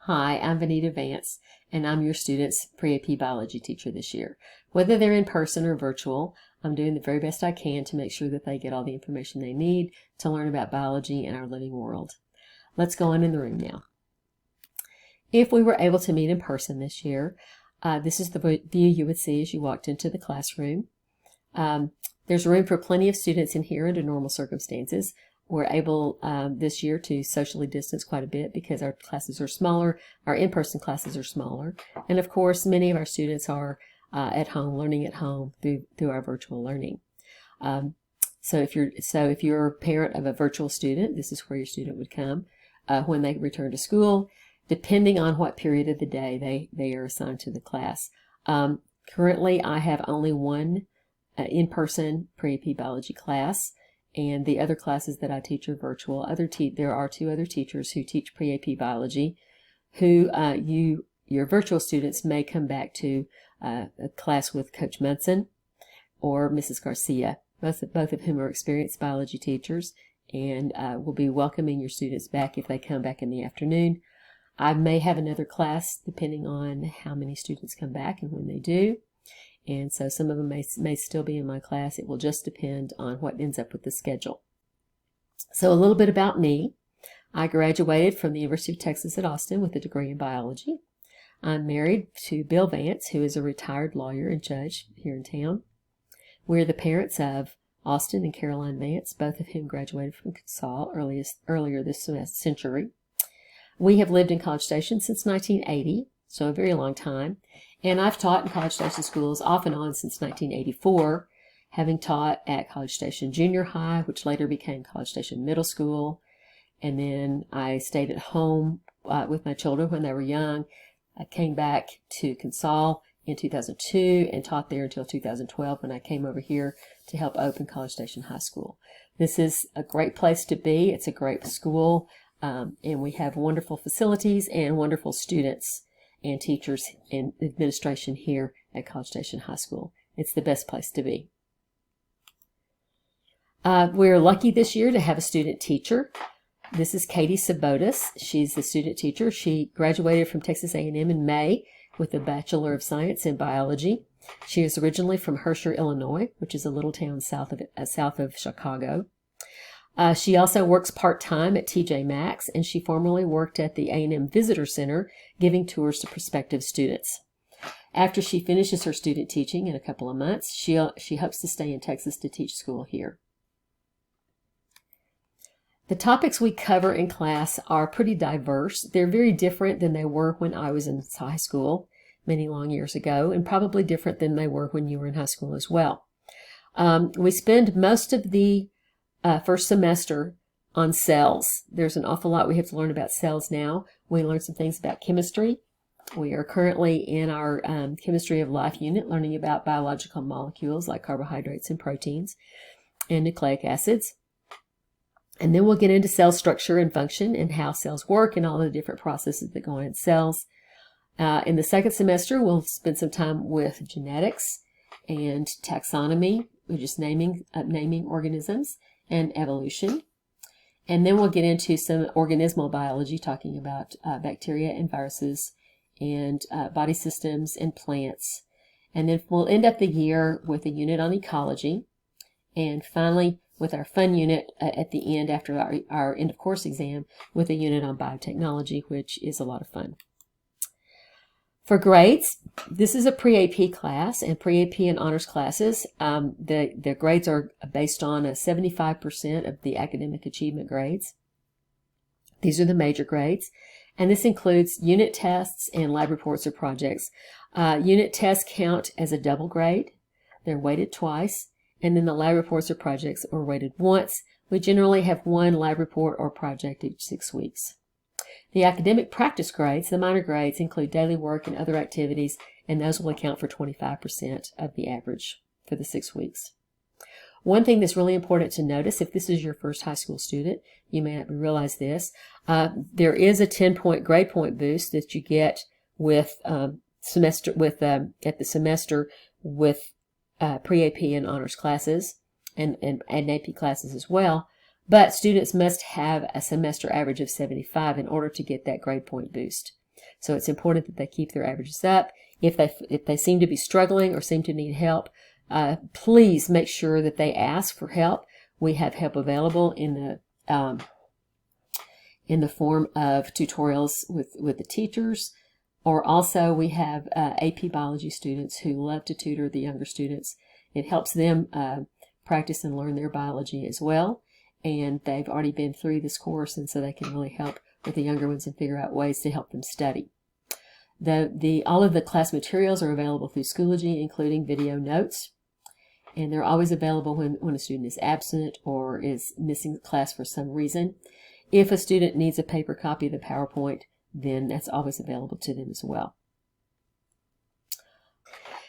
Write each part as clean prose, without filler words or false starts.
Hi, I'm Vanita Vance, and I'm your students' PreAP biology teacher this year. Whether they're in person or virtual, I'm doing the very best I can to make sure that they get all the information they need to learn about biology and our living world. Let's go on in the room now. If we were able to meet in person this year, this is the view you would see as you walked into the classroom. There's room for plenty of students in here under normal circumstances. We're able this year to socially distance quite a bit because our classes are smaller, our in-person classes are smaller, and of course many of our students are at home, learning at home through our virtual learning. So if you're a parent of a virtual student, this is where your student would come when they return to school, depending on what period of the day they are assigned to the class. Currently, I have only one in-person PreAP biology class, and the other classes that I teach are virtual. There are two other teachers who teach PreAP biology, who your virtual students may come back to a class with Coach Munson or Mrs. Garcia, both of whom are experienced biology teachers, and will be welcoming your students back if they come back in the afternoon. I may have another class depending on how many students come back and when they do. And so some of them may still be in my class. It will just depend on what ends up with the schedule. So a little bit about me. I graduated from the University of Texas at Austin with a degree in biology. I'm married to Bill Vance, who is a retired lawyer and judge here in town. We're the parents of Austin and Caroline Vance, both of whom graduated from CONSOL earlier this century. We have lived in College Station since 1980, so a very long time. And I've taught in College Station schools off and on since 1984, having taught at College Station Junior High, which later became College Station Middle School. And then I stayed at home with my children when they were young. I came back to CONSOL in 2002 and taught there until 2012 when I came over here to help open College Station High School. This is a great place to be. It's a great school, and we have wonderful facilities and wonderful students and teachers and administration here at College Station High School. It's the best place to be. We're lucky this year to have a student teacher. This is Katie Sabotis. She's the student teacher. She graduated from Texas A&M in May with a Bachelor of Science in Biology. She is originally from Herscher, Illinois, which is a little town south of Chicago. She also works part-time at TJ Maxx, and she formerly worked at the A&M Visitor Center, giving tours to prospective students. After she finishes her student teaching in a couple of months, she hopes to stay in Texas to teach school here. The topics we cover in class are pretty diverse. They're very different than they were when I was in high school many long years ago, and probably different than they were when you were in high school as well. We spend most of the first semester on cells. There's an awful lot we have to learn about cells now. We learned some things about chemistry. We are currently in our Chemistry of Life unit learning about biological molecules like carbohydrates and proteins and nucleic acids. And then we'll get into cell structure and function and how cells work and all the different processes that go on in cells. In the second semester, we'll spend some time with genetics and taxonomy, which is naming organisms, and evolution. And then we'll get into some organismal biology, talking about bacteria and viruses and body systems and plants. And then we'll end up the year with a unit on ecology. And finally, with our fun unit at the end, after our end of course exam, with a unit on biotechnology, which is a lot of fun. For grades, this is a PreAP class, and PreAP and honors classes, the grades are based on 75% of the academic achievement grades. These are the major grades, and this includes unit tests and lab reports or projects. Unit tests count as a double grade. They're weighted twice, and then the lab reports or projects are weighted once. We generally have one lab report or project each 6 weeks. The academic practice grades, the minor grades, include daily work and other activities, and those will account for 25% of the average for the 6 weeks. One thing that's really important to notice, if this is your first high school student, you may not realize this, there is a 10-point grade point boost that you get with at the semester with PreAP and honors classes and AP classes as well. But students must have a semester average of 75 in order to get that grade point boost. So it's important that they keep their averages up. If they seem to be struggling or seem to need help, please make sure that they ask for help. We have help available in the form of tutorials with the teachers, or also we have AP biology students who love to tutor the younger students. It helps them practice and learn their biology as well, and they've already been through this course, and so they can really help with the younger ones and figure out ways to help them study. All of the class materials are available through Schoology, including video notes, and they're always available when a student is absent or is missing class for some reason. If a student needs a paper copy of the PowerPoint, then that's always available to them as well.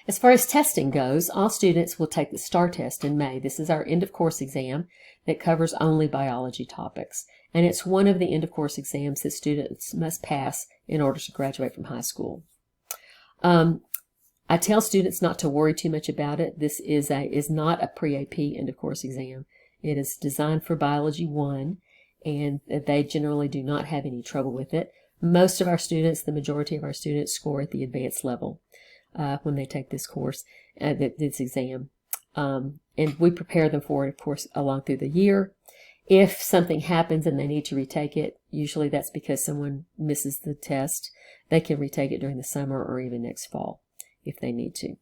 As far as testing goes, all students will take the STAR test in May. This is our end-of-course exam that covers only biology topics, and it's one of the end-of-course exams that students must pass in order to graduate from high school. I tell students not to worry too much about it. This is not a pre-AP end-of-course exam. It is designed for Biology 1, and they generally do not have any trouble with it. Most of our students, the majority of our students, score at the advanced level when they take this course, this exam. And we prepare them for it, of course, along through the year. If something happens and they need to retake it, usually that's because someone misses the test. They can retake it during the summer or even next fall if they need to.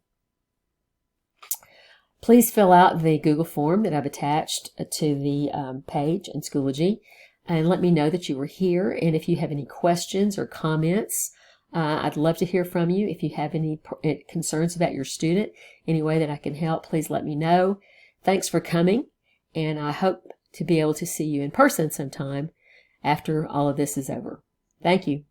Please fill out the Google form that I've attached to the page in Schoology, and let me know that you were here. And if you have any questions or comments, I'd love to hear from you. If you have any concerns about your student, any way that I can help, please let me know. Thanks for coming, and I hope to be able to see you in person sometime after all of this is over. Thank you.